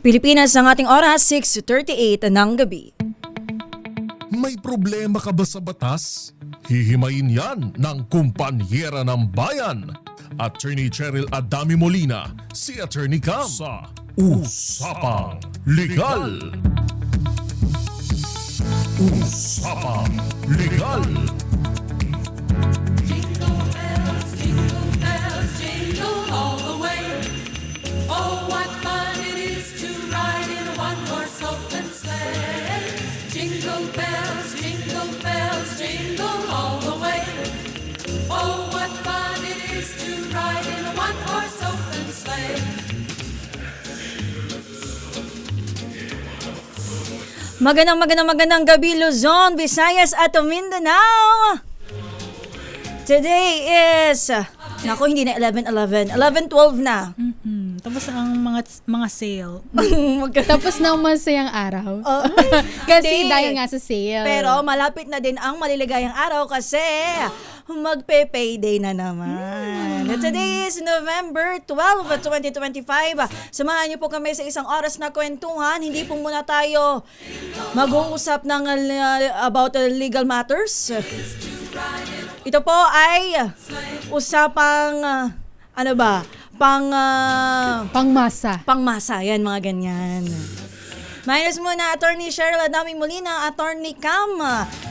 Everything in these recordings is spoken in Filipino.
Pilipinas ang ating oras, 6:38 ng gabi. May problema ka ba sa batas? Hihimayin yan ng kumpanyera ng bayan. Attorney Cheryl Adami Molina, si Attorney Cam sa Usapang Legal. Usapang Legal. Jingle bells, jingle all the way. Oh, what fun it is to ride in a one-horse open sleigh. Jingle bells, jingle all the way. Oh, what fun it is to ride in a one-horse open sleigh. Magandang gabi, Luzon, Visayas at Mindanao. Today is, naku, hindi na 11:11, 11:12 na. Tapos ang mga sale. Tapos na ang masayang araw. Oh, Kasi hindi. dahil nga sa sale. Pero malapit na din ang maliligayang araw kasi magpe-payday na naman. Today is November 12, 2025. Samahan niyo po kami sa isang oras na kwentuhan. Hindi po muna tayo mag-uusap ng about legal matters. Ito po ay usapang pangmasa. Yan, mga ganyan. Minus muna, Attorney Cheryl Adami Molina, Attorney Cam.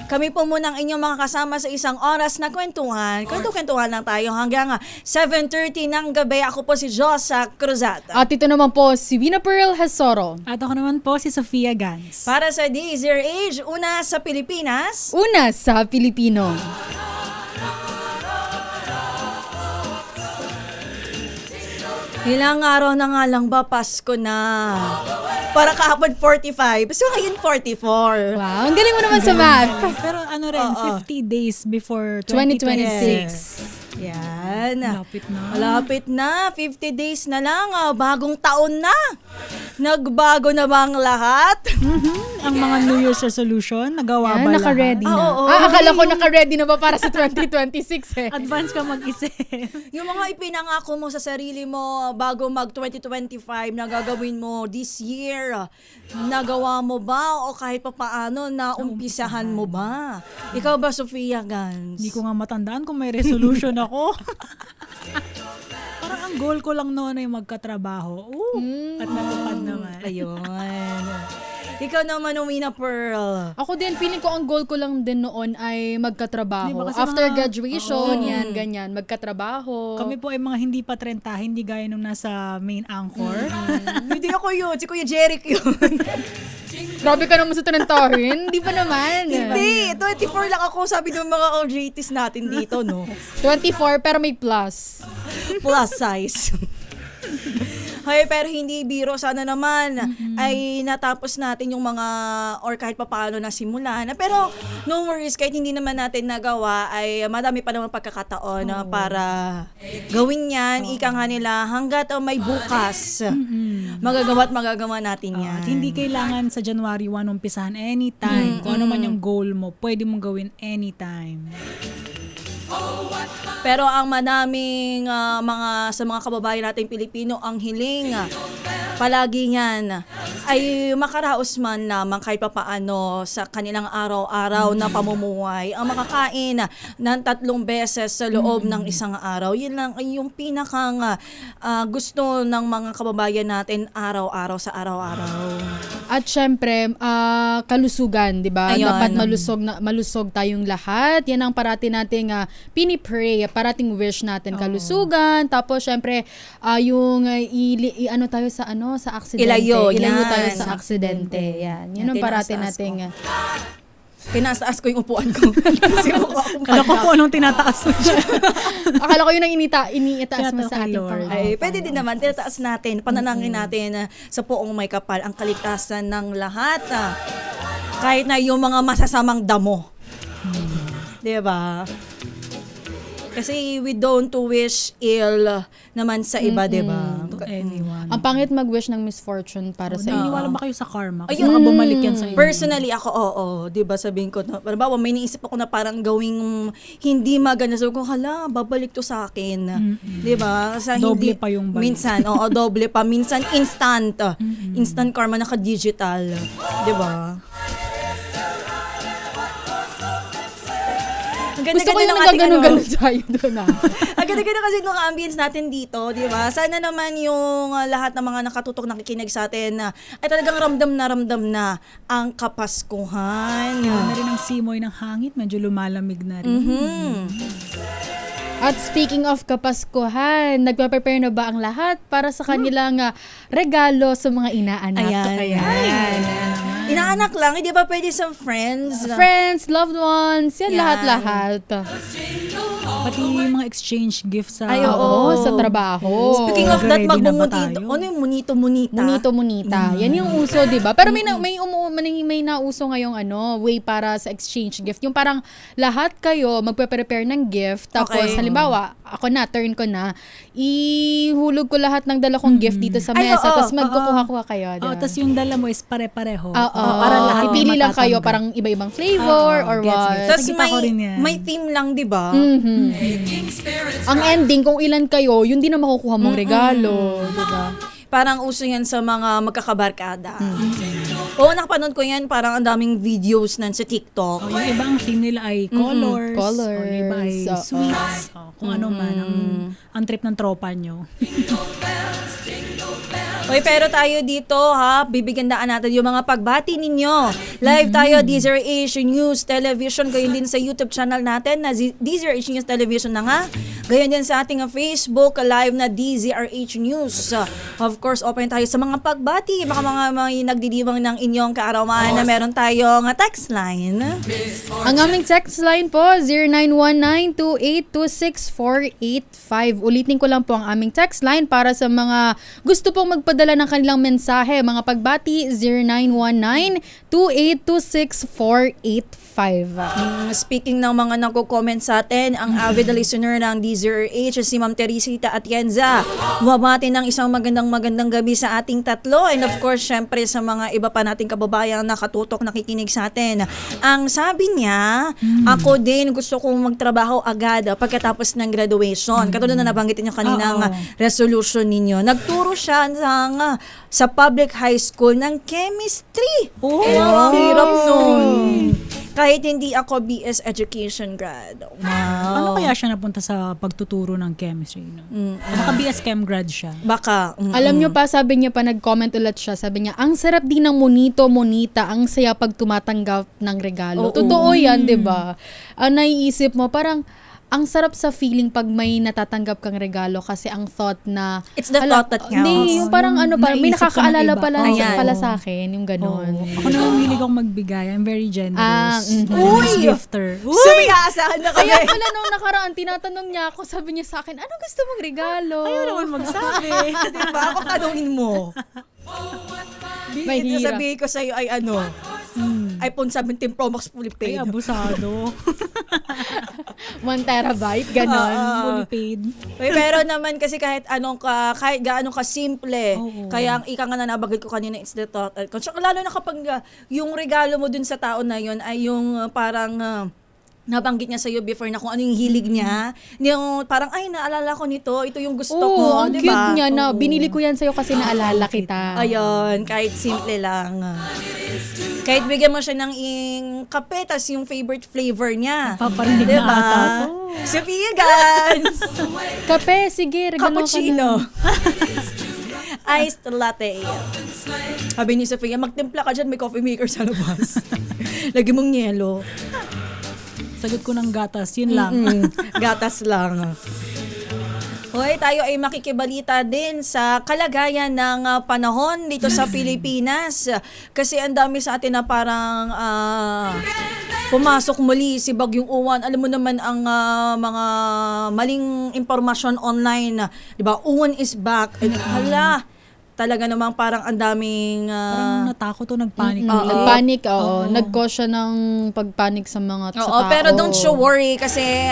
Kami po muna ang inyong mga kasama sa isang oras na kwentuhan. Kwentuhan lang tayo hanggang 7:30 ng gabi. Ako po si Josa Cruzata. At ito naman po si Wina Pearl Hasoro. At ako naman po si Sofia Gans. Para sa DZRH, una sa Pilipinas. Una sa Pilipino. Ilang araw na nga lang ba, Pasko na? Para kahapon 45. So ngayon 44. Wow, ang galing mo naman sa math. Pero ano rin, 50 days before 2026. Yan. Malapit na. Malapit na. 50 days na lang. Bagong taon na. Nagbago na ba ang lahat? Ang mga New Year's resolution, nagawa Yan, ba naka-ready lahat? na. Oo. Akala ko naka-ready na ba para sa 2026 eh. Advance ka mag-isip. Yung mga ipinangako mo sa sarili mo bago mag-2025 na gagawin mo this year, nagawa mo ba o kahit pa paano na umpisahan mo ba? Ikaw ba, Sofia Gans? Hindi ko nga matandaan kung may resolution ako. Parang ang goal ko lang noon ay magkatrabaho. At natupad naman. Ayun. Ikaw naman, Wina Pearl. Ako din, feeling ko ang goal ko lang din noon ay magkatrabaho. Di ba kasi After mga- graduation, yan, ganyan, magkatrabaho. Kami po ay mga hindi pa 30, hindi gaya nung nasa main anchor. Hindi ako yun. Si Kuya Jeric yun. Grabe ka naman sa tanantahin. Di ba naman? Hindi. 24 lang ako. Sabi ng mga OJTs natin dito, no? 24 pero may plus. Plus size. Hoy, pero hindi biro. Sana naman ay natapos natin yung mga or kahit pa paano na simulan. Pero no worries, kahit hindi naman natin nagawa ay madami pa naman pagkakataon para gawin yan. Ika nga nila hanggat may bukas. Magagawa natin yan. At hindi kailangan sa January 1 umpisahan anytime. Kung ano man yung goal mo, pwede mong gawin anytime. Pero ang madaming sa mga kababayan nating Pilipino ang hiling palagi yan ay makaraos man lamang kahit papaano sa kanilang araw-araw na pamumuhay ang makakain ng 3 beses sa loob ng isang araw. Yun lang ay yung pinakang gusto ng mga kababayan natin araw-araw sa araw-araw. At syempre, kalusugan, 'di ba? Ayun. Dapat malusog tayong lahat. Yan ang parati nating pinipray, parating wish natin kalusugan. Tapos syempre, yung ano tayo sa aksidente. Ilayo, Ilayo yan. tayo sa aksidente. Yan. Yun ang parati Tinaas-taas nating Tinaas ko yung upuan ko. Kasi mukha akong Kala ko po anong tinataas mo siya. akala ko yun ang iniitaas mo Tinataas sa kay ating Lord. Panginoon. Ay, pwede din naman, tinataas natin, pananangin natin sa poong may kapal ang kaligtasan ng lahat. Kahit na yung mga masasamang damo. Diba? Kasi we don't wish ill naman sa iba, di ba? To anyone. Ang pangit mag-wish ng misfortune para sa Naniniwala inyo. ba kayo sa karma? Kasi Ayun. baka bumalik yan sa inyo. Personally, ako, oo. Di ba sabihin ko, halimbawa, may naisip ako na parang gawing hindi maganda. Sabi ko, hala, babalik to sa akin. Di ba? Sa Doble pa yung balik. Minsan, oo, doble pa. Minsan, instant. Instant karma, naka-digital. Di ba? Ang Gusto ko ganda-ganda yung ng ating nagaganon-ganon tayo doon Ang ganda-ganda kasi nung ambience natin dito, di ba? Sana naman yung lahat ng mga nakatutok nakikinig sa atin ay talagang ramdam na ang Kapaskuhan. Na rin ang simoy ng hangit, medyo lumalamig na rin. At speaking of Kapaskuhan, nagpa-prepare na ba ang lahat para sa kanilang regalo sa mga inaanak? Ayan. Inaanak lang, hindi ba pwede sa friends? Friends, loved ones, yan Yan. lahat-lahat. Pati yung mga exchange gifts sa... Ay, Oo, sa trabaho. Speaking of that, Ready na ba magmumunito. tayo? Ano yung munito-munita? Munita. Yan yung uso, 'di ba? Pero may nauso ngayong way para sa exchange gift. Yung parang lahat kayo magpe-prepare ng gift tapos Okay. halimbawa, ako na turn ko na, ihulog ko lahat ng dala kong gift dito sa Ay, mesa oo, tapos magkukuha-kuha kayo, 'di Oh, ba? tapos yung dala mo is pare-pareho. Oo, para lahat pipili lang kayo matatanggap. parang iba-ibang flavor Oo, or gets, what. gets. Tapos Nakita ko rin yan. may theme lang, di ba? Ang ending kung ilan kayo, yun din ang makukuha mong regalo, 'di ba? Parang uso yan sa mga magkakabarkada. Oo, nakapanood ko yan. Parang ang daming videos nan sa TikTok. Oh, yung iba ang theme nila ay colors. Colors. O yung iba ay Oo. sweets. Oh, kung ano man ang trip ng tropa nyo. Hoy, pero tayo dito ha, bibigyan daan natin yung mga pagbati ninyo. Live tayo, DZRH News Television, gayon din sa YouTube channel natin na DZRH News Television na nga. Gayon din sa ating Facebook live na DZRH News. Of course, open tayo sa mga pagbati, baka mga nagdidiwang ng inyong kaarawan na meron tayong text line. Ang aming text line po, 0919-2826-485. Ulitin ko lang po ang aming text line para sa mga gusto pong magpadala ng kanilang mensahe. Mga pagbati, 0919-2826-485. Speaking ng mga nagko-comment sa atin, ang avid listener ng DZRH, si Ma'am Teresita Atienza. Bumabati ng isang magandang gabi sa ating tatlo. And of course, syempre sa mga iba pa nating kababayang nakatutok, nakikinig sa atin. Ang sabi niya, ako din gusto kong magtrabaho agad pagkatapos ng graduation. Katulad na nabanggitin niyo kaninang resolution ninyo. Nagturo siya sa public high school ng chemistry. Oh, Ang hirap nun. Kahit hindi ako BS Education grad. Paano kaya siya napunta sa pagtuturo ng chemistry? No? Baka BS Chem grad siya. Baka. Alam nyo pa, sabi niya pa, nag-comment ulit siya. Sabi niya, ang sarap din ng monita, ang saya pag tumatanggap ng regalo. Oo. Totoo yan, di ba? Naiisip mo, parang, ang sarap sa feeling pag may natatanggap kang regalo kasi ang thought na... It's the thought that counts. Hindi, yung parang Yung parang may naisip ka ng nakakaalala iba. pala, Ayan. pala sa akin, yung ganon. Ako naman hilig akong magbigay. I'm very generous. Uy! Gifter. So, may aasahan na kami. Kaya pala nung nakaraan, tinatanong niya ako, sabi niya sa akin, ano gusto mong regalo? Ayaw naman magsabi. Diba? Ako tanungin mo. Mahirap. Sabihin ko sa'yo ay iPhone 17 Pro Max fully Ay, paid. abusado. 1 terabyte, ganon. Fully paid. Pero naman kasi kahit gaano ka simple, Oo. kaya ang ika nga na nabagay ko kanina, it's the thought. Lalo na kapag yung regalo mo dun sa tao na yun ay yung parang nabanggit niya sa'yo before na kung ano yung hilig niya. Yung parang, ay, naalala ko nito. Ito yung gusto ko. Oo, ang di cute ba? niya na binili ko yan sa'yo kasi naalala kita. Ayun, kahit simple lang. Kahit bigyan mo siya ng kape, tas yung favorite flavor niya. Paparinig Diba? na ata to. Sophia Gans! Kape, sige, regalo ka Cappuccino. na. Iced latte. Sabi ni Sophia, magtimpla ka dyan, may coffee maker sa labas. Lagi mong yelo. Sagot ko ng gatas. Yun lang. Gatas lang. Hoy, tayo ay makikibalita din sa kalagayan ng panahon dito sa Pilipinas. Kasi ang dami sa atin na parang pumasok muli si Bagyong Uwan. Alam mo naman ang mga maling impormasyon online. Diba? Uwan is back. Hala, talaga namang parang ang daming... Parang natakot o nagpanic. Nagpanic, oo. Nag-cause siya ng pagpanic sa mga sa Oo, tao. pero don't you worry kasi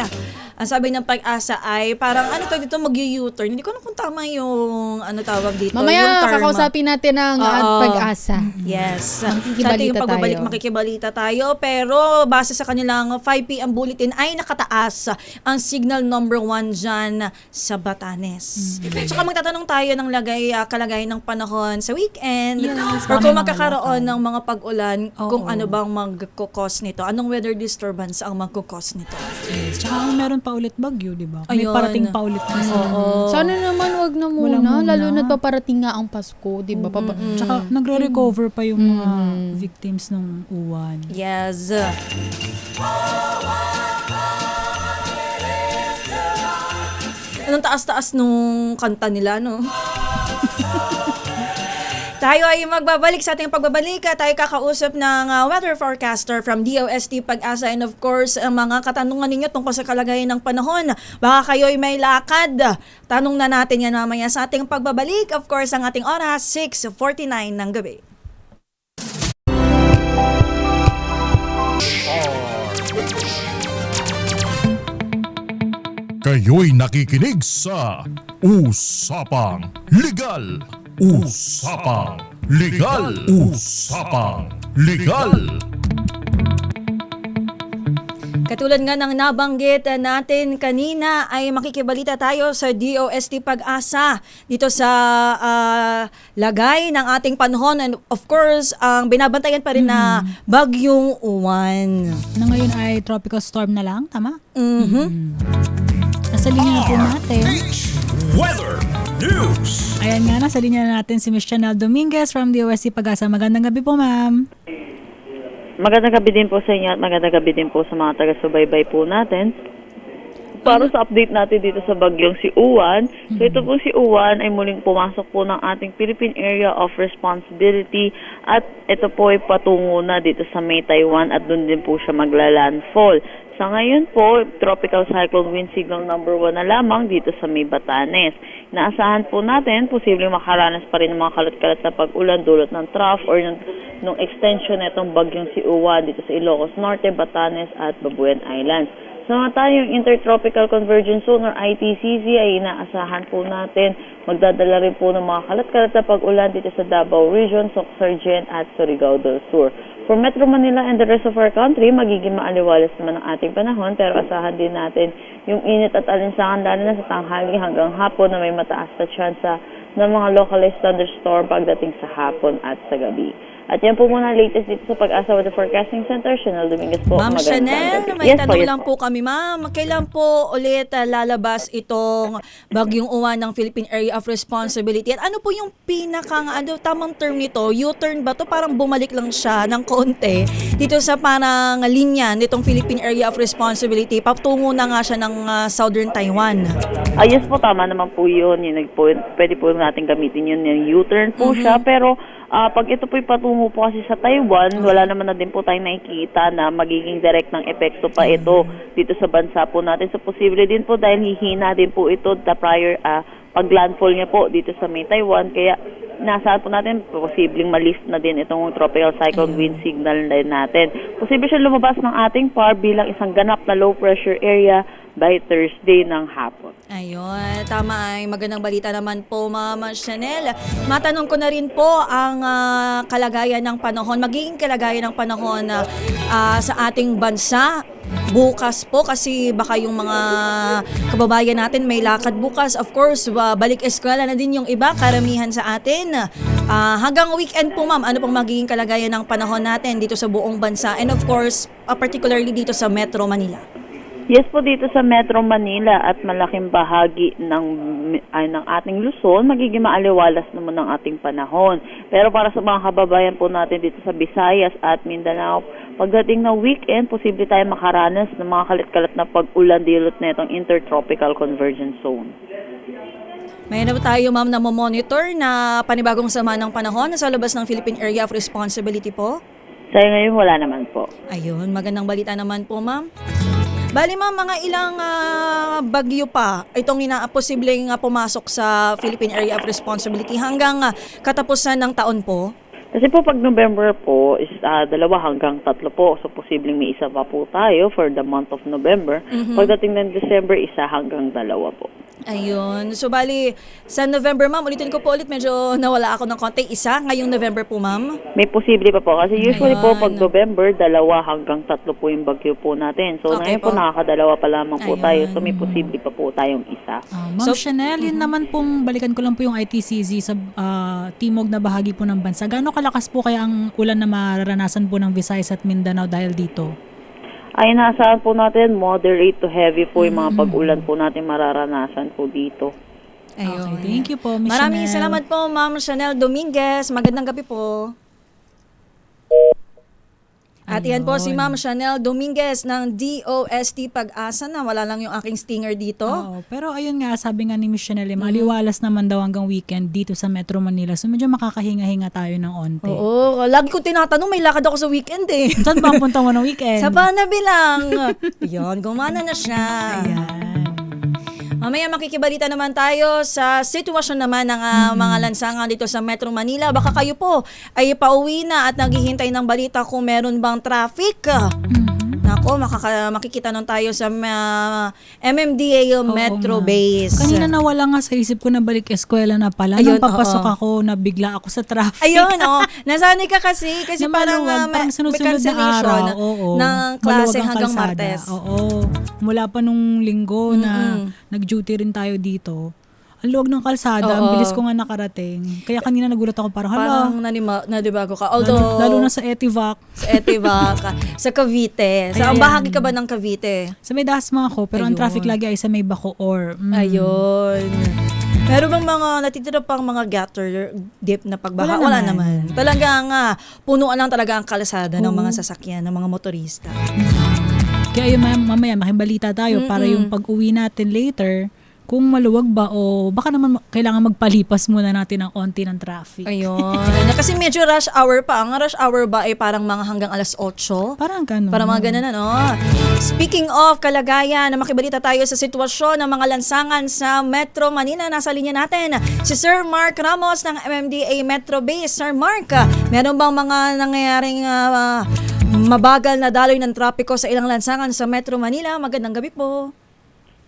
Ang sabi ng Pag-asa ay parang ano to dito mag-U-turn. Hindi ko alam kung tama yung ano tawag dito. yung Mamaya term. kakausapin natin ang Oo. Pag-asa. Yes. Makikibalita Sa ating pagbabalik, tayo. makikibalita tayo. Pero base sa kanilang 5 p.m. bulletin ay nakataas ang signal number 1 dyan sa Batanes. Saka magtatanong tayo ng kalagayan ng panahon sa weekend. Yes, or paano kung yung magkakaroon mga ng mga pag-ulan, Oo. kung ano bang magkukos nito. Anong weather disturbance ang magkukos nito. Tsaka meron pa ulit bagyo, di ba? May Ayun. parating pa ulit na Sana naman wag na muna, Wala muna. lalo na't paparating nga ang Pasko, 'di ba? Tsaka nagre-recover pa yung mga victims ng uwan. Yes. Anong taas-taas nung kanta nila, no? Tayo ay magbabalik sa ating pagbabalik. Tayo kakausap ng weather forecaster from DOST Pag-asa, and of course, ang mga katanungan ninyo tungkol sa kalagayan ng panahon. Baka kayo ay may lakad. Tanong na natin yan mamaya sa ating pagbabalik. Of course, ang ating oras, 6:49 ng gabi. Kayo'y nakikinig sa Usapang Legal. Usapang Legal. Usapang Legal. Katulad nga ng nabanggit natin kanina ay makikibalita tayo sa DOST Pag-asa dito sa lagay ng ating panahon, and of course ang binabantayan pa rin na bagyong uwan. Na ngayon ay tropical storm na lang, tama? Nasa linya na po natin. Weather News. Ayan nga, nasa linya na natin si Ms. Chanel Dominguez from DOST Pag-asa. Magandang gabi po, ma'am. Magandang gabi din po sa inyo at magandang gabi din po sa mga taga-subaybay po natin. Para sa update natin dito sa bagyong si Uwan, so ito po si Uwan ay muling pumasok po ng ating Philippine Area of Responsibility at ito po ay patungo na dito sa May Taiwan at doon din po siya magla-landfall. Sa ngayon po, tropical cyclone wind signal number 1 na lamang dito sa May Batanes. Inaasahan po natin, posibleng makaranas pa rin ng mga kalat-kalat na pag-ulan dulot ng trough or ng extension nitong bagyong si Uwan dito sa Ilocos Norte, Batanes at Babuyan Islands. Sa mga tayong Intertropical Convergence Zone or ITCZ ay inaasahan po natin magdadala rin po ng mga kalat-kalat na pag-ulan dito sa Davao Region, Sorsogon at Surigao del Sur. For Metro Manila and the rest of our country, magiging maaliwalas naman ang ating panahon, pero asahan din natin yung init at alinsangan lalo na sa tanghali hanggang hapon na may mataas na tsansa ng mga localized thunderstorm pagdating sa hapon at sa gabi. At yan po muna latest dito sa Pag-asa Weather Forecasting Center. Chanel Dominguez po. Ma'am Magandang Chanel, gabi. may Yes tanong yes lang po kami, ma'am. Kailan po ulit lalabas itong bagyong uwan ng Philippine Area of Responsibility? At ano po yung tamang term nito? U-turn ba to? Parang bumalik lang siya ng konti dito sa parang linya nitong Philippine Area of Responsibility. Patungo na nga siya ng Southern Taiwan. Yes po, tama naman po yun. Pwede po natin gamitin yun. Yung U-turn po siya. Pero pag ito po'y patungo po kasi sa Taiwan, wala naman na din po tayong nakikita na magiging direct ng epekto pa ito dito sa bansa po natin. So, posible din po dahil hihina din po ito prior pag-landfall niya po dito sa May Taiwan. Kaya nasaan po natin, posibleng malift na din itong tropical cyclone wind signal din natin. Posible siya lumabas ng ating PAR bilang isang ganap na low pressure area by Thursday ng hapon. Ayun, tama ay magandang balita naman po, Ma'am Chanel. Matanong ko na rin po ang kalagayan ng panahon, magiging kalagayan ng panahon sa ating bansa bukas po, kasi baka yung mga kababayan natin may lakad bukas. Of course, balik eskwela na din yung iba, karamihan sa atin. Hanggang weekend po, ma'am, ano pong magiging kalagayan ng panahon natin dito sa buong bansa, and of course, particularly dito sa Metro Manila? Yes po, dito sa Metro Manila at malaking bahagi ng ating Luzon, magiging maaliwalas naman ng ating panahon. Pero para sa mga kababayan po natin dito sa Visayas at Mindanao, pagdating ng weekend, posible tayo makaranas ng mga kalit-kalat na pag-ulan dilot na itong Intertropical Convergence Zone. May na tayo, ma'am, na monitor na panibagong sama ng panahon sa labas ng Philippine Area of Responsibility po? Sa ngayon, wala naman po. Ayun, magandang balita naman po, ma'am. Bali, ma'am, mga ilang bagyo pa itong posibleng pumasok sa Philippine Area of Responsibility hanggang katapusan ng taon po? Kasi po pag November po is 2 hanggang 3 po. So posibleng may isa pa po tayo for the month of November. Pagdating ng December, 1 hanggang 2 po. Ayun. So, bali, sa November, ma'am, ulitin ko po ulit, medyo nawala ako ng konti. Isa ngayong November po, ma'am. May posible pa po. Kasi usually po Ayun. pag November, 2 hanggang 3 po yung bagyo po natin. So Okay ngayon po po. nakakadalawa pa lamang po Ayun. tayo. So may posible pa po tayong isa. Ma'am So, Chanel, yun naman pong, balikan ko lang po yung ITCZ sa timog na bahagi po ng bansa. Gaano kalakas po kaya ang ulan na mararanasan po ng Visayas at Mindanao dahil dito? Ay naasahan po natin, moderate to heavy po yung mga pag-ulan po natin mararanasan po dito. Ayun. Okay, thank you po, Miss Maraming Chanel. salamat po, Ma'am Chanel Dominguez. Magandang gabi po. At yan po si Ma'am Chanel Dominguez ng DOST Pag-asa na wala lang yung aking stinger dito. Oo, pero ayun nga, sabi nga ni Miss Chanel, maliwalas naman daw hanggang weekend dito sa Metro Manila. So medyo makakahinga-hinga tayo ng onte. Oo, lagi ko tinatanong, may lakad ako sa weekend eh. Saan ba ang punta mo ng weekend? Sa Panabi lang. Yun, gumana na siya. Ayan. Mamaya makikibalita naman tayo sa sitwasyon naman ng mga lansangan dito sa Metro Manila. Baka kayo po ay pauwi na at naghihintay ng balita kung meron bang traffic. Nako, makikita nun tayo sa MMDA Metro nga. Base. Kanina nawala nga sa isip ko na balik eskwela na pala. Ayun, Nung papasok oo. ako, nabigla ako sa traffic. Ayun, nasanay ka kasi Na parang, maluwag, parang may sunod-sunod na cancellation araw. Oo, ng klase maluwag ang hanggang kalsada. Martes. Oo. Mula pa nung linggo na nag-duty rin tayo dito. Ang luwag ng kalsada, ang Oo. bilis ko nga nakarating. Kaya kanina nagulat ako parang, Parang hala, nadibago ka. Although, lalo na sa Etivac. sa Etivac, sa Cavite. Sa ang Ayan. bahagi ka ba ng Cavite? Sa may dasma ako, pero ang Ayun. traffic lagi ay sa may Bacoor. Ayun. Meron bang mga natitira pang mga gutter deep na pagbaha? Wala Wala naman. naman. Talagang punuan lang talaga ang kalsada ng Oo. mga sasakyan, ng mga motorista. Kaya yun, mamaya makibalita tayo para yung pag-uwi natin later, kung maluwag ba o baka naman kailangan magpalipas muna natin ng onti ng traffic. Ayun. Kasi medyo rush hour pa. Ang rush hour ba ay parang mga hanggang alas 8? Parang ganun. Para mga ganun, ano? Speaking of kalagayan, na makibalita tayo sa sitwasyon ng mga lansangan sa Metro Manila. Nasa linya natin si Sir Mark Ramos ng MMDA Metro Base. Sir Mark, meron bang mga nangyayaring mabagal na daloy ng trapiko sa ilang lansangan sa Metro Manila? Magandang gabi po.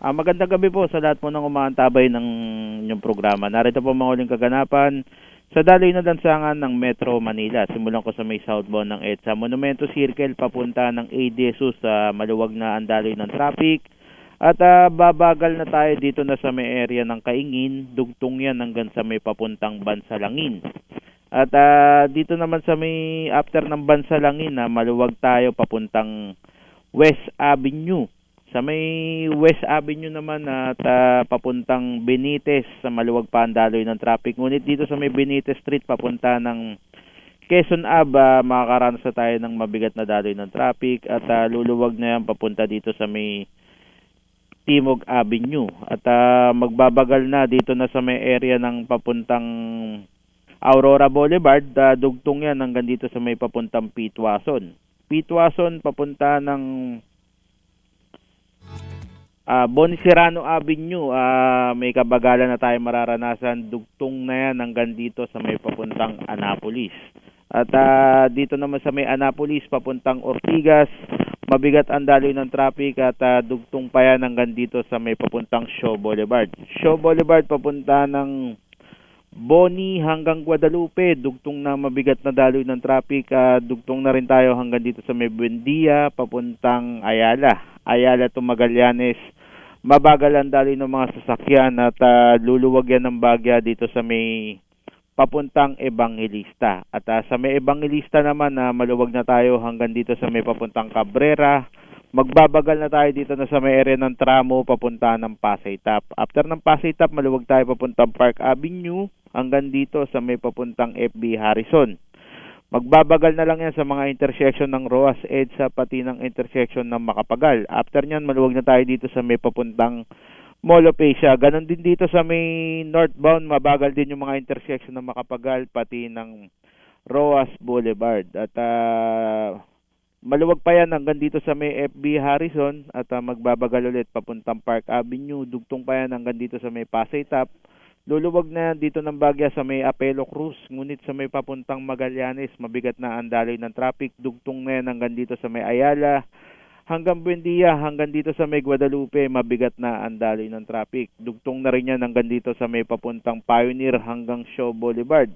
Magandang gabi po sa lahat po ng umaantabay ng inyong programa. Narito po mga uling kaganapan sa daloy na lansangan ng Metro Manila. Simulan ko sa may southbound ng EDSA Monumento Circle papunta ng ADSU sa maluwag na ang daloy ng traffic. At babagal na tayo dito na sa may area ng Kaingin, dugtong yan hanggang sa may papuntang Bansalangin. At dito naman sa may after ng Bansalangin na maluwag tayo papuntang West Avenue. Sa may West Avenue naman at papuntang Benitez sa maluwag pa ang daloy ng traffic. Ngunit dito sa may Benitez Street papunta ng Quezon Ave, makakaranas na tayo ng mabigat na daloy ng traffic at luluwag na yan papunta dito sa may Timog Avenue. At magbabagal na dito na sa may area ng papuntang Aurora Boulevard, dugtong yan hanggang dito sa may papuntang Pitwason. Pitwason papunta ng Boniserrano Avenue, may kabagalan na tayo mararanasan, dugtong na yan hanggang dito sa may papuntang Annapolis. At dito naman sa may Annapolis, papuntang Ortigas, mabigat ang daloy ng traffic at dugtong pa yan hanggang dito sa may papuntang Shaw Boulevard. Shaw Boulevard papunta ng Boni hanggang Guadalupe, dugtong na mabigat na daloy ng traffic. Dugtong na rin tayo hanggang dito sa may Buendia, papuntang Ayala. Ayala to Magallanes, mabagal ang daloy ng mga sasakyan at luluwag yan ng bagya dito sa may papuntang Evangelista. At sa may Evangelista naman, maluwag na tayo hanggang dito sa may papuntang Cabrera. Magbabagal na tayo dito na sa may area ng tramo papunta ng Pasay Top. After ng Pasay Top, maluwag tayo papuntang Park Avenue hanggang dito sa may papuntang FB Harrison. Magbabagal na lang yan sa mga intersection ng Roas EDSA pati ng intersection ng Makapagal. After nyan, maluwag na tayo dito sa may papuntang Mall of Asia. Ganon din dito sa may northbound, mabagal din yung mga intersection ng Makapagal pati ng Roas Boulevard. At maluwag pa yan hanggang dito sa may FB Harrison at magbabagal ulit papuntang Park Avenue. Dugtong pa yan hanggang dito sa may Pasay Top. Luluwag na dito ng bagya sa may Apelo Cruz, ngunit sa may papuntang Magallanes, mabigat na ang daloy ng traffic. Dugtong na yan hanggang dito sa may Ayala, hanggang Buendia, hanggang dito sa may Guadalupe, mabigat na ang daloy ng traffic. Dugtong na rin yan hanggang dito sa may papuntang Pioneer hanggang Shaw Boulevard.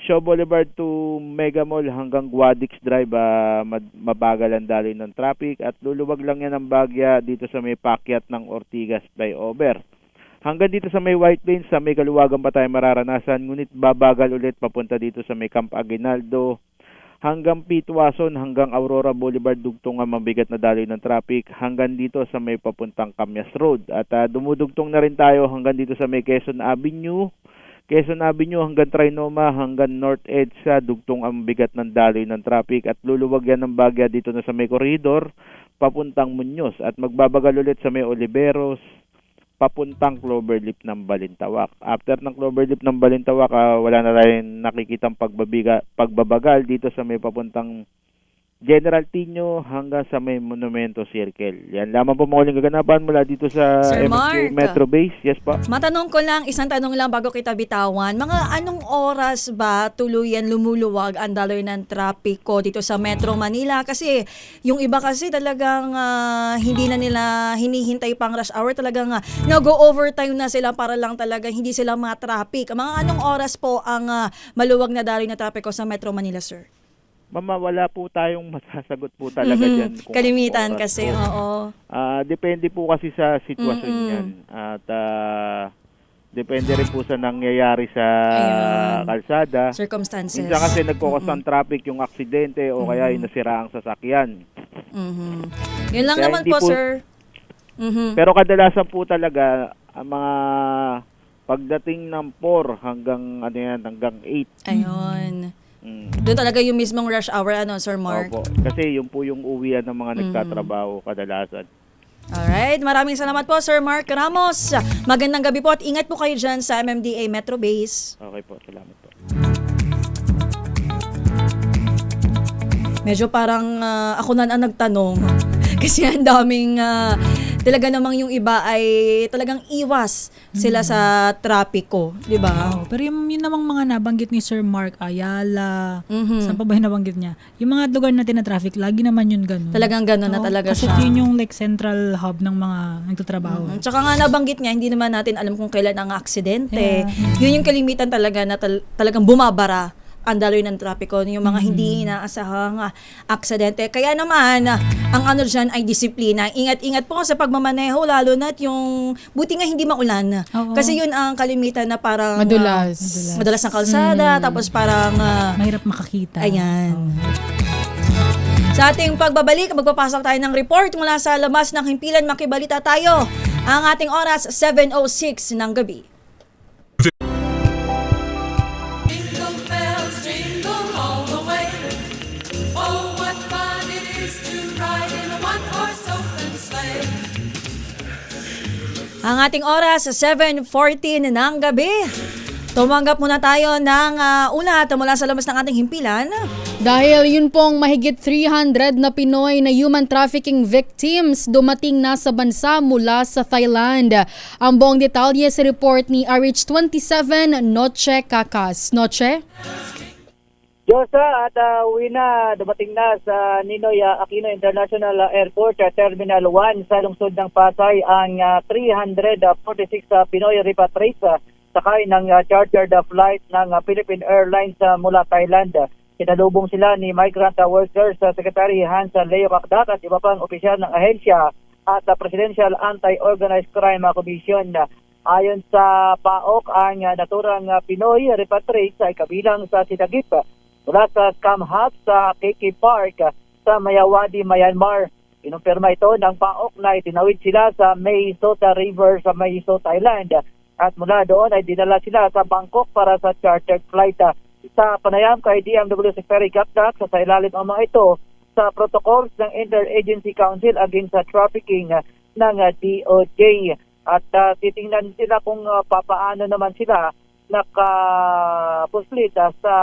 Shaw Boulevard to Mega Mall hanggang Guadix Drive, mabagal ang daloy ng traffic. At luluwag lang yan ang bagya dito sa may pakyat ng Ortigas Flyover. Hanggang dito sa may White Plains, sa may kaluwagan pa tayo mararanasan, ngunit babagal ulit papunta dito sa may Camp Aguinaldo, hanggang Pitwason, hanggang Aurora Boulevard, dugtong ang mabigat na daloy ng traffic, hanggang dito sa may papuntang Camyas Road. At dumudugtong na rin tayo hanggang dito sa may Quezon Avenue, hanggang Trinoma, hanggang North EDSA, dugtong ang bigat ng daloy ng traffic. At luluwag yan ng bagya dito na sa may corridor, papuntang Muñoz. At magbabagal ulit sa may Oliveros, papuntang Cloverleaf ng Balintawak. After ng Cloverleaf ng Balintawak, wala na rin nakikitang pagbabagal dito sa may papuntang General Tino hanggang sa may Monumento Circle. Yan lamang po mga uling kaganapan mula dito sa Sir MSQ Mark. Metro Base. Yes po. Matanong ko lang, isang tanong lang bago kita bitawan. Mga anong oras ba tuluyan lumuluwag ang daloy ng trapiko dito sa Metro Manila? Kasi yung iba kasi talagang hindi na nila hinihintay pang rush hour. Talagang nag-overtime na sila para lang talaga hindi sila ma-traffic. Mga anong oras po ang maluwag na daloy ng trapiko sa Metro Manila, sir? Mama, wala po tayong masasagot po talaga dyan. Kung Kalimitan anong oras kasi, po. oo. Depende po kasi sa sitwasyon yan. At depende rin po sa nangyayari sa kalsada. Circumstances. Minsan kasi nagkukos ng traffic yung aksidente o kaya yung nasira ang sasakyan. Yun lang Kaya naman hindi po, po- sir. Pero kadalasan po talaga ang mga pagdating ng 4 hanggang 8. Ayun. Doon talaga yung mismong rush hour, Sir Mark? Opo. Kasi yun po yung uwian ng mga nagtatrabaho kadalasan. Alright, maraming salamat po, Sir Mark Ramos. Magandang gabi po at ingat po kayo dyan sa MMDA Metro Base. Okay po, salamat po. Medyo parang ako na ang nagtanong. Kasi ang daming, talaga namang yung iba ay talagang iwas sila sa trapiko, di ba? Oh, pero yun namang mga nabanggit ni Sir Mark Ayala, saan pa ba yung nabanggit niya? Yung mga lugar natin na traffic, lagi naman yun ganun. Talagang ganun na Oo, talaga kasi siya. yun yung like central hub ng mga nagtatrabaho. Tsaka nga nabanggit niya, hindi naman natin alam kung kailan ang aksidente. Yeah. Yun yung kalimitan talaga na talagang bumabara ang daloy ng trapiko, yung mga hindi inaasahang aksidente. Kaya naman, ang ano dyan ay disiplina. Ingat-ingat po sa pagmamaneho, lalo na't yung buti nga hindi maulan. Oo. Kasi yun ang kalimitan na parang Madulas. madalas ang kalsada, tapos parang Mahirap makakita. ayan. Sa ating pagbabalik, magpapasok tayo ng report mula sa labas ng himpilan. Makibalita tayo. Ang ating oras, 7:06 ng gabi. Jingle bells jingle all the way. Oh, what fun it is to ride in a one-horse open sleigh. Ang ating oras, 7:14 ng gabi. Tumanggap muna tayo ng ulat mula sa labas ng ating himpilan. Dahil yun pong mahigit 300 na Pinoy na human trafficking victims dumating na sa bansa mula sa Thailand. Ang buong detalye sa report ni RH27 Noche Kakas. Noche? Diyosa, at uwi na, dumating na sa Ninoy Aquino International Airport, Terminal 1 sa lungsod ng Pasay ang 346 Pinoy repatriates sakay ng chartered flight ng Philippine Airlines mula Thailand. Sinalubong sila ni Migrant Workers Secretary Hans Leo Kakdak at iba pang opisyal ng ahensya at Presidential Anti-Organized Crime Commission. Ayon sa PAOK, ang naturang Pinoy repatriates ay kabilang sa sinagip mula sa Scam Hub sa KK Park sa Mayawadi, Myanmar. Inumpirma ito ng PAOK na itinawid sila sa Mae Sota River sa Mae Sota Island at mula doon ay dinala sila sa Bangkok para sa chartered flight. Sa panayam kay DMW Secretary Kakdak sa ilalim ang mga ito sa protocols ng Interagency Council Against Trafficking ng DOJ. At titingnan sila kung papaano naman sila nakapuslit sa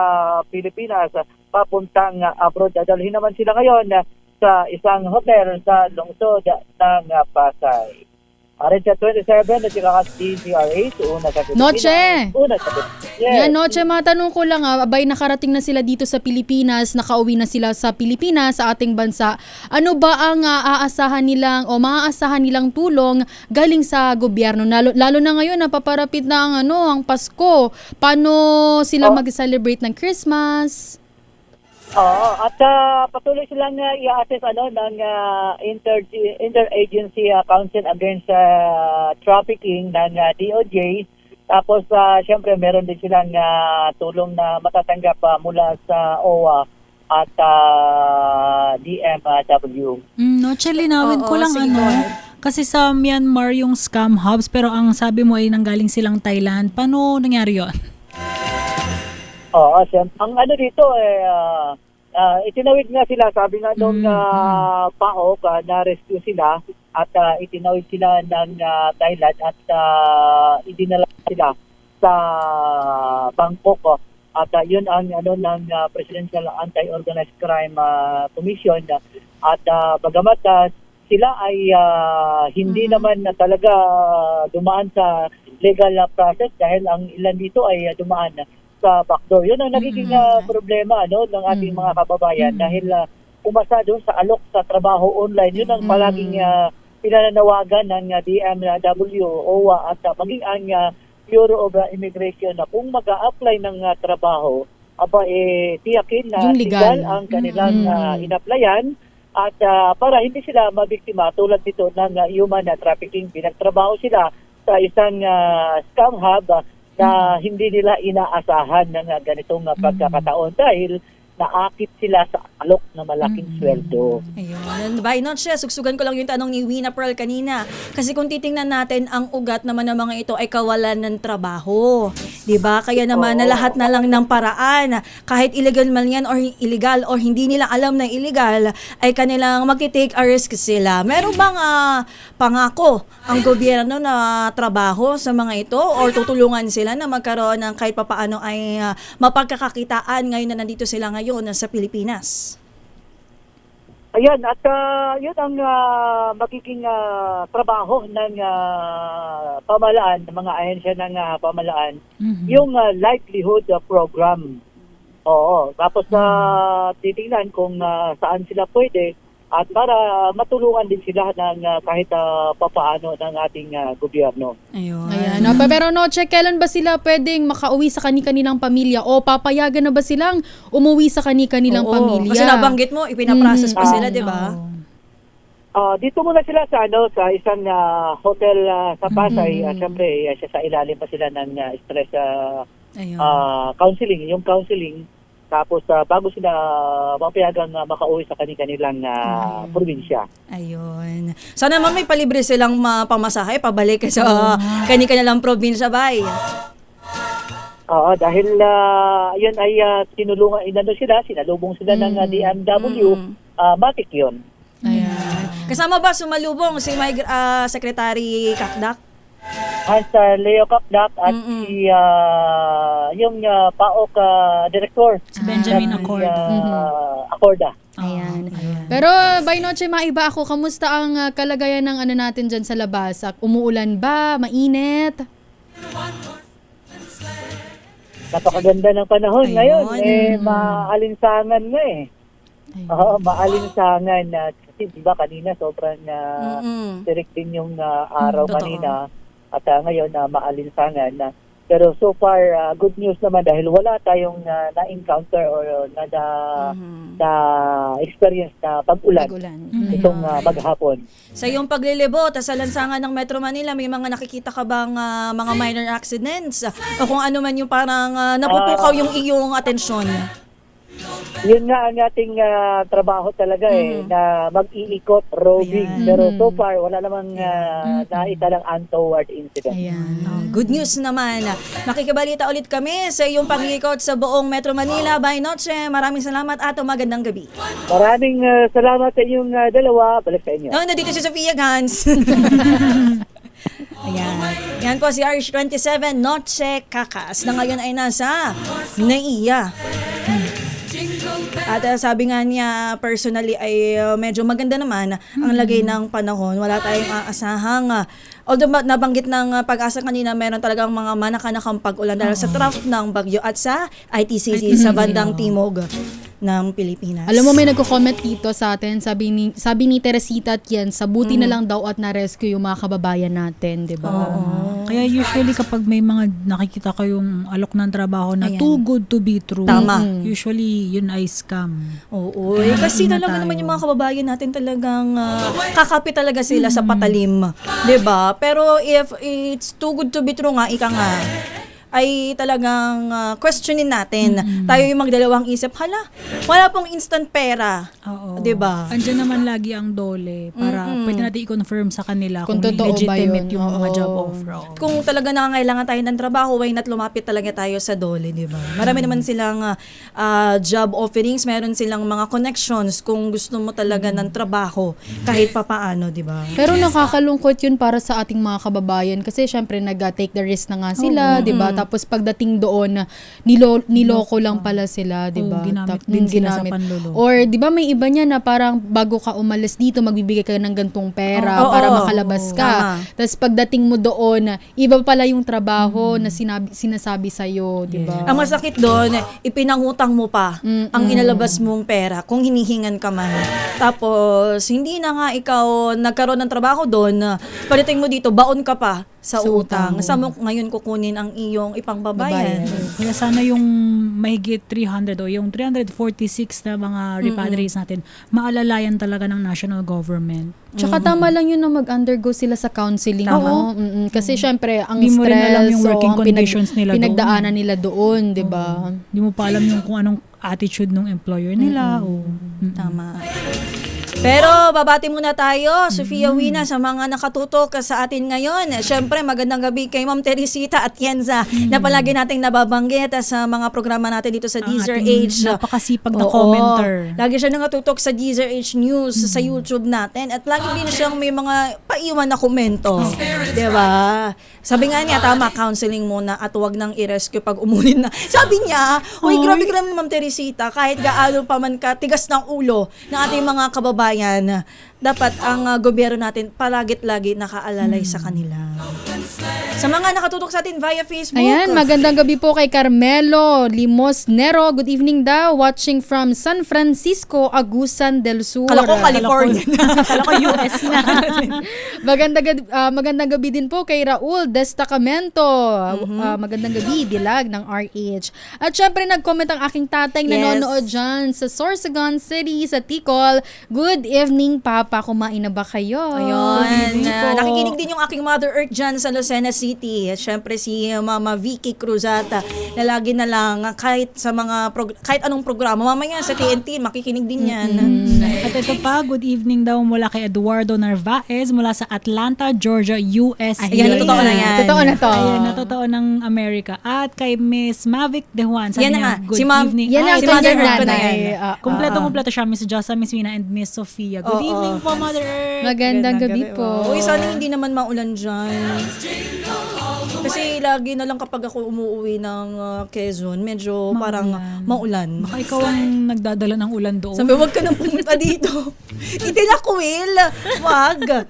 Pilipinas papuntang abroad. Dadalhin naman sila ngayon sa isang hotel sa lungsod ng Pasay. Arencha 27 at saka DCRH, una sa Pilipinas. Noche! Una sa Pilipinas. Yes. Yan, Noche, matanong ko lang, abay nakarating na sila dito sa Pilipinas, nakauwi na sila sa Pilipinas, sa ating bansa. Ano ba ang aasahan nilang o maaasahan nilang tulong galing sa gobyerno? Lalo na ngayon, napaparapit na ang Pasko. Paano sila mag-celebrate ng Christmas? Oo, at patuloy silang i-assess ng Interagency Council Against Trafficking ng DOJ. Tapos syempre meron din silang tulong na matatanggap mula sa OWA at DMW. Noche, linawin ko Oo, lang sige, go ahead. kasi sa Myanmar yung scam hubs, pero ang sabi mo ay nanggaling silang Thailand. Paano nangyari yun? Oo, ang dito itinawid nga sila, sabi nga nung PAOK, na-rescue sila at itinawid sila ng Thailand at idinala sila sa Bangkok. At yun ang ng Presidential Anti-Organized Crime Commission. At bagamat sila ay hindi naman talaga dumaan sa legal process dahil ang ilan dito ay dumaan sa backdoor. Yun ang nagiging problema ng ating mga kababayan dahil umasa doon sa alok sa trabaho online. Yun ang palaging pinananawagan ng DMW, OWA at maging ang Bureau of Immigration na kung mag-a-apply ng trabaho, tiyakin na Yung legal. ang kanilang in-applyan at para hindi sila mabiktima tulad dito ng human trafficking. Pinagtrabaho sila sa isang scam hub na hindi nila inaasahan ng ganitong pagkakataon dahil naakit sila sa alok na malaking sweldo. Ayun. By Noche, sugsugan ko lang yung tanong ni Wina Pearl kanina. Kasi kung titingnan natin, ang ugat naman ng mga ito ay kawalan ng trabaho. 'Di ba? Kaya naman na lahat na lang ng paraan, kahit illegal man yan or illegal or hindi nila alam na illegal, ay kanilang magti-take a risk sila. Meron bang pangako ang gobyerno na trabaho sa mga ito or tutulungan sila na magkaroon ng kahit papaano ay mapagkakakitaan ngayon na nandito sila ngayon sa Pilipinas? Ayan, at yun ang magiging trabaho ng pamahalaan, ng mga ahensya ng pamahalaan, yung livelihood program. Oo, tapos titingnan kung saan sila pwede at para matulungan din sila ng kahit papaano ng ating gobyerno. Ayun. Ayan. Pero Noche, kailan ba sila pwedeng makauwi sa kanilang pamilya o papayagan na ba silang umuwi sa kanilang Oo, pamilya? kasi nabanggit mo, ipinaprocess pa sila, di ba? Dito muna sila sa isang hotel sa Pasay. Siyempre, sa ilalim pa sila ng stress Ayun. counseling, yung counseling. Tapos bago sila mapayagang makauwi sa kanilang probinsya. Ayun. Sana naman may palibre silang pamasahe pabalik sa kanilang probinsya, bay. Oo, dahil yun ay sinulungan, sinalubong sila ng DMW, matik yun. Ayan. Kasama ba sumalubong si Secretary Kakdak? At Leo Kapdak at si yung PAOK director. Si Benjamin Accorda. Accorda. Ayan. Pero by Noche, maiba ako. Kamusta ang kalagayan ng natin dyan sa labas? Umuulan ba? Mainit? Napakaganda ng panahon Ayun. ngayon. Maalinsangan na Oo, maalinsangan. Kasi diba kanina sobrang tirik din yung araw Totoo. kanina. At ngayon maalinsangan. Pero so far, good news naman dahil wala tayong na-encounter or na-experience na pag-ulan itong maghapon. Sa iyong paglilibot sa lansangan ng Metro Manila, may mga nakikita ka bang mga minor accidents? O kung ano man yung parang napupukaw yung iyong atensyon? Yun nga ang ating trabaho talaga na mag-iikot, roving. Ayan. Pero so far, wala namang naitalang untoward incident. Ayan. Good news naman. Makikibalita ulit kami sa iyong pag-iikot sa buong Metro Manila. By Noche, maraming salamat at magandang gabi. Maraming salamat sa inyong dalawa. Balik sa inyo. Nandito si Sophia Gans. Ayan. Yan po si RH27 Noche Kakas na ngayon ay nasa NAIA. Jingle bells. At sabi nga niya, personally ay medyo maganda naman ang lagay ng panahon. Wala tayong aasahang although nabanggit ng Pag-asa kanina, meron talagang mga manakanakang pag-ulan dahil sa trough ng bagyo at sa ITCC sa bandang timog ng Pilipinas. Alam mo, may nagko-comment dito sa atin, sabi ni Teresita Atienza, buti na lang daw at na-rescue yung mga kababayan natin, di ba? Kaya usually kapag may mga nakikita kayong alok ng trabaho na Ayan. too good to be true, Tama. usually yun ay scam. Oo. Kasi Ingat talaga tayo. naman yung mga kababayan natin talagang kakapit talaga sila sa patalim. 'Di ba? Pero if it's too good to be true nga, ika nga, ay talagang questionin natin. Tayo yung magdalawang isip, hala, wala pong instant pera. Oo. 'Di ba? Andyan naman lagi ang dole para pwede natin i-confirm sa kanila Kung kung, totoo ba legitimate yun. yung mga Oo. job offer. Oo. Kung talaga nangangailangan tayo ng trabaho, why not lumapit talaga tayo sa dole, di ba? Marami naman silang job offerings, meron silang mga connections kung gusto mo talaga ng trabaho kahit papaano, di ba? Pero nakakalungkot yun para sa ating mga kababayan kasi syempre nag-take the risk na nga sila, 'di ba? Tapos pagdating doon niloko lang pala sila, 'di ba? Oo, ginamit din sila sa panloloko. Or 'di ba may iba niya na parang bago ka umalis dito magbibigay ka ng gantong pera Oo, para oo. makalabas ka. Tama. Tapos pagdating mo doon, iba pala yung trabaho na sinasabi sa iyo, 'di ba? Ang masakit doon, ipinangutang mo pa ang inalabas mong pera kung hinihingan ka man. Tapos, hindi na nga ikaw nagkaroon ng trabaho doon, pagdating mo dito, baon ka pa sa utang. Saan mo ngayon kukunin ang iyong ipangbabayan? Kaya sana yung mahigit 300 o yung 346 na mga repatriates natin, maalalayan talaga ng national government. Tsaka tama lang yun na mag-undergo sila sa counseling. Tama. No? Kasi syempre, ang Hindi mo rin stress, alam yung working ang conditions nila doon. pinagdaanan nila doon, di ba? Hindi mo pa alam yung kung anong attitude ng employer nila. Tama. Pero babati muna tayo, Sofia Wina, sa mga nakatutok sa atin ngayon. Siyempre, magandang gabi kay Ma'am Teresita Atienza na palagi nating nababanggit sa mga programa natin dito sa Ang Deezer ating Age. napakasipag na Oo. commenter. Lagi siya nakatutok sa Deezer Age News sa YouTube natin at lagi din siyang may mga paiwan na komento. Diba? Sabi nga niya, tama, counseling muna at huwag nang i-rescue pag umulit na. Sabi niya, uy, grabe ka naman, Ma'am Teresita, kahit gaano pa man ka, tigas ng ulo ng ating mga kababayan, dapat ang gobyerno natin palagit-lagi nakaalalay sa kanila. Sa mga nakatutok sa atin via Facebook. Ayan, magandang gabi po kay Carmelo Limosnero. Good evening daw. Watching from San Francisco, Agusan del Sur. Kala ko California. Kala ko US na. Magandang gabi din po kay Raul Destacamento. Magandang gabi, Dilag ng RH. At syempre nag-comment ang aking tatay na Yes. nanonood dyan sa Sorsogon City, sa Ticol. Good evening, Papa. Kumain na ba kayo? Ayun. evening po. Nakikinig din yung aking Mother Earth dyan sa Lucena City. Siyempre si Mama Vicky Cruzata na lagi na lang kahit sa mga kahit anong programa. Mamaya sa TNT, makikinig din yan. At ito pa, good evening daw mula kay Eduardo Narvaez mula sa Atlanta, Georgia, USA. Ayan, totoo na yan. Totoo na to. Ayan, natotoo ng Amerika. At kay Miss Mavic De Juan, sabi Yan na niya, nga, good si Ma'am- evening. Yan ang si kanyang Mother Earth ko na nanay. yan. Kompleto siya, Miss Jossa, Miss Wina, and Miss Sofia. Good Oo. evening po, Mother Earth. Magandang gabi po. Uy, sana hindi naman maulan dyan. Kasi lagi na lang kapag ako umuwi ng Quezon, medyo parang maulan. Baka ikaw ang nagdadala ng ulan doon. Sabi, wag ka nang pumunta dito. Itinakwil. Wag.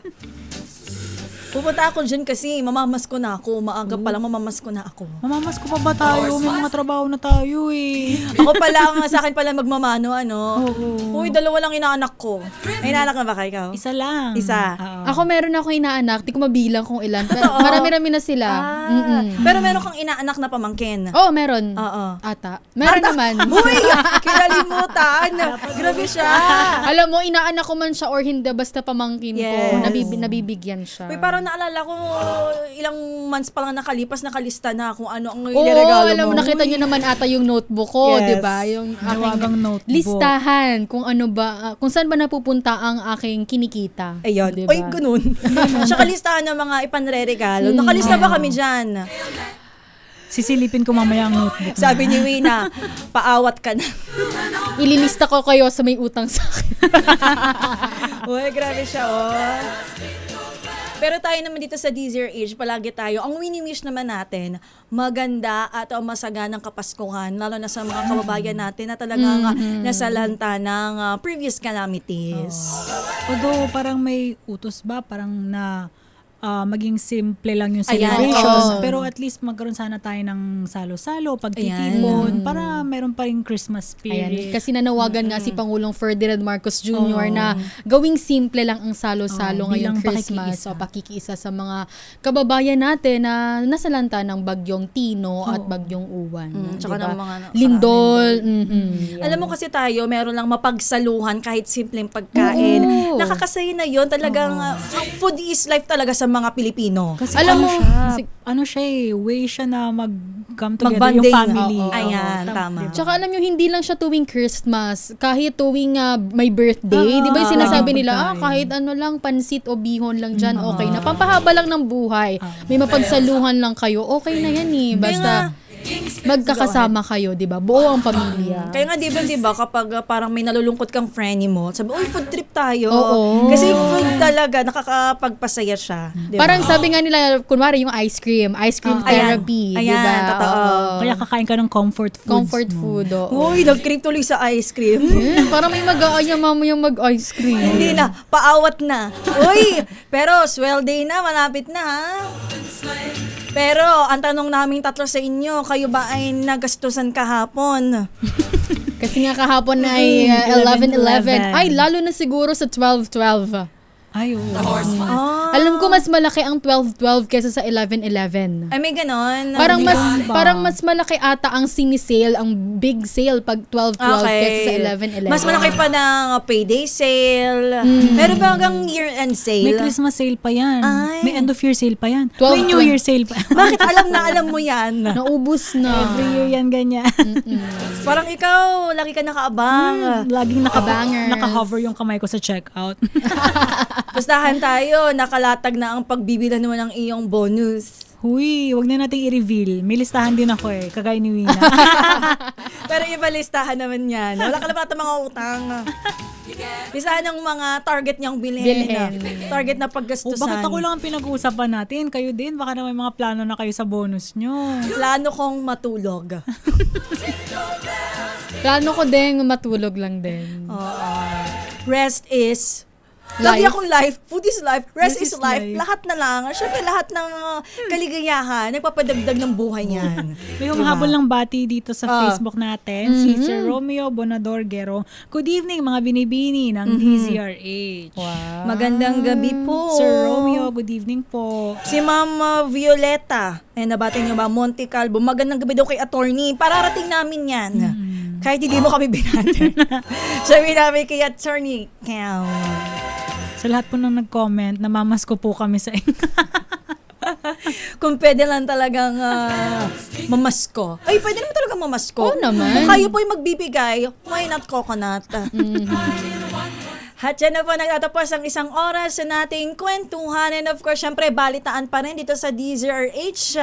Pupunta ako dyan kasi mamamas ko na ako. Maaga pa lang mamamas ko na ako. Mamamas ko pa ba tayo? May mga trabaho na tayo eh. Ako pala, sa akin pala magmamano, ano? Oo. Uy, dalawa lang inaanak ko. May inaanak na ba kayo? Ikaw? Isa lang. Isa. Oo. Ako meron ako inaanak, di ko mabilang kung ilan. Pero marami-rami na sila. Pero meron kang inaanak na pamangkin. Oo, meron. Oo. Ata. Meron naman. Uy, kinalimutan. Grabe siya. Alam mo, inaanak ko man siya or hindi, basta pamangkin ko. Yes. Nabibigyan siya. Uy, parang naalala ko, ilang months pa lang nakalipas, nakalista na kung ano ang Oo, iregalo alam mo, mo. nakita nyo naman ata yung notebook ko, Yes. di ba? Yung Mawagang aking notebook. listahan kung ano ba, kung saan ba napupunta ang aking kinikita. Ayun. Diba? Uy, ganun. Siya kalistahan ng mga ipanre-regalo. Nakalista ba kami dyan? Sisilipin ko mamaya ang notebook. Sabi ni Wina, paawat ka na. Ililista ko kayo sa may utang sa akin. Uy, grabe siya, oh. Pero tayo naman dito sa DZRH, palagi tayo, ang wini-wish naman natin, maganda at masaganang kapaskuhan, lalo na sa mga kababayan natin na talagang nasalanta ng previous calamities. Although parang may utos ba, parang na maging simple lang yung Ayan, celebrations. oo. Pero at least magkaroon sana tayo ng salo-salo, pagtitipon, para meron pa rin Christmas Ayan. spirit. Kasi nanawagan nga si Pangulong Ferdinand Marcos Jr. na gawing simple lang ang salo-salo ngayong bilang Christmas pakikiisa. o pakikiisa sa mga kababayan natin na nasalanta ng bagyong Tino at bagyong Uwan. Tsaka Diba? ng mga Lindol. Alam mo kasi tayo, meron lang mapagsaluhan kahit simpleng pagkain. Oo. Nakakasaya na yun. Talagang ang food is life talaga sa mga Pilipino. Kasi Alam mo, ano siya way siya na mag-come together Mag-bonding. yung family. Oo. Ayan, tama. Tsaka alam nyo, hindi lang siya tuwing Christmas. Kahit tuwing may birthday. Di ba yung sinasabi laging nila, pagkain. kahit ano lang, pansit o bihon lang dyan, okay na. Pampahaba lang ng buhay. May mapagsaluhan lang kayo, okay na yan eh. Basta magkakasama kayo, di ba? Buo ang pamilya. Kaya nga, di ba, kapag parang may nalulungkot kang friend mo, sabi, uy, food trip tayo. Oo. Kasi food talaga, nakakapagpasaya siya. Di ba? Parang sabi nga nila, kunwari yung ice cream therapy, Ayan, di ba? totoo. Oo. Kaya kakain ka ng comfort foods Comfort mo. food, oo. Uy, nag-crave tuloy sa ice cream. Parang may mag-aaya mamayang mag-ice cream. Hindi na, paawat na. Uy, pero swell day na, malapit na ha. Pero ang tanong namin tatlo sa inyo, kayo ba ay nagastusan kahapon? Kasi nga kahapon ay 11-11. Ay, lalo na siguro sa 12-12. Ay, oo. Alam ko mas malaki ang 12-12 kaysa sa 11-11. Ay, may ganon. Parang mas malaki ata ang sini-sale, ang big sale pag 12-12 kaysa sa 11-11. Mas malaki pa ng payday sale. Meron ba hanggang year-end sale? May Christmas sale pa yan. Ay. May end of year sale pa yan. 12, May New Year sale pa. Bakit alam mo yan? Naubos na. Every year yan ganyan. Parang ikaw, lagi ka nakaabang. Laging Bangers. naka-hover yung kamay ko sa checkout. Pustahan tayo, nakalatag na ang pagbibilan naman ng iyong bonus. Huy, wag na nating i-reveal. May listahan din ako kagaya ni Wina. Pero iba listahan naman yan. Wala ka naman mga utang. Listahan ng mga target niyang bilhin. Target na O paggastusan. bakit ako lang ang pinag-uusapan natin? Kayo din, baka na may mga plano na kayo sa bonus nyo. Plano kong matulog. Plano ko din matulog lang din. Rest is lagi Life. akong life, food is life, rest is Rest is life. life. Lahat na lang. Siyempre, lahat ng kaligayahan, nagpapadagdag ng buhay niyan. May humahabol ng bati dito sa Facebook natin, si Sir Romeo Bonador Guero. Good evening mga binibini ng DZRH. Wow. Magandang gabi po. Sir Romeo, good evening po. Si Ma'am Violeta, nabati niyo ba, Monte Calvo, magandang gabi daw kay attorney. Pararating namin yan. Kahit hindi mo kami binati. Sabi namin kay attorney Cam. Sa lahat po nang nag-comment, namamas ko po kami sa inyo. Kung pwede lang talagang mamasko. Ay, pwede naman talaga mamasko. Oo naman. Kung kayo po'y magbibigay, why not coconut? At yan na po nagtatapos ang isang oras sa nating kwentuhan. And of course, syempre, balitaan pa rin dito sa DZRH.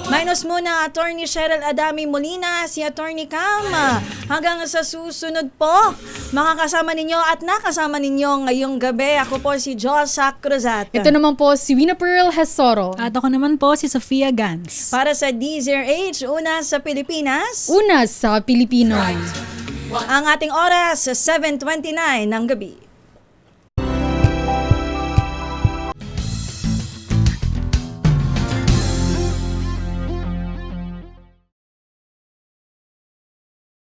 Minus muna, Attorney Cheryl Adami Molina, si Attorney Cam. Hanggang sa susunod po, makakasama ninyo at nakasama ninyo ngayong gabi. Ako po si Josa Cruzat. Ito naman po si Wina Pearl Hesoro. At ako naman po si Sofia Gans. Para sa DZRH, una sa Pilipinas, Una sa Pilipino. ang ating oras sa 7:29 ng gabi.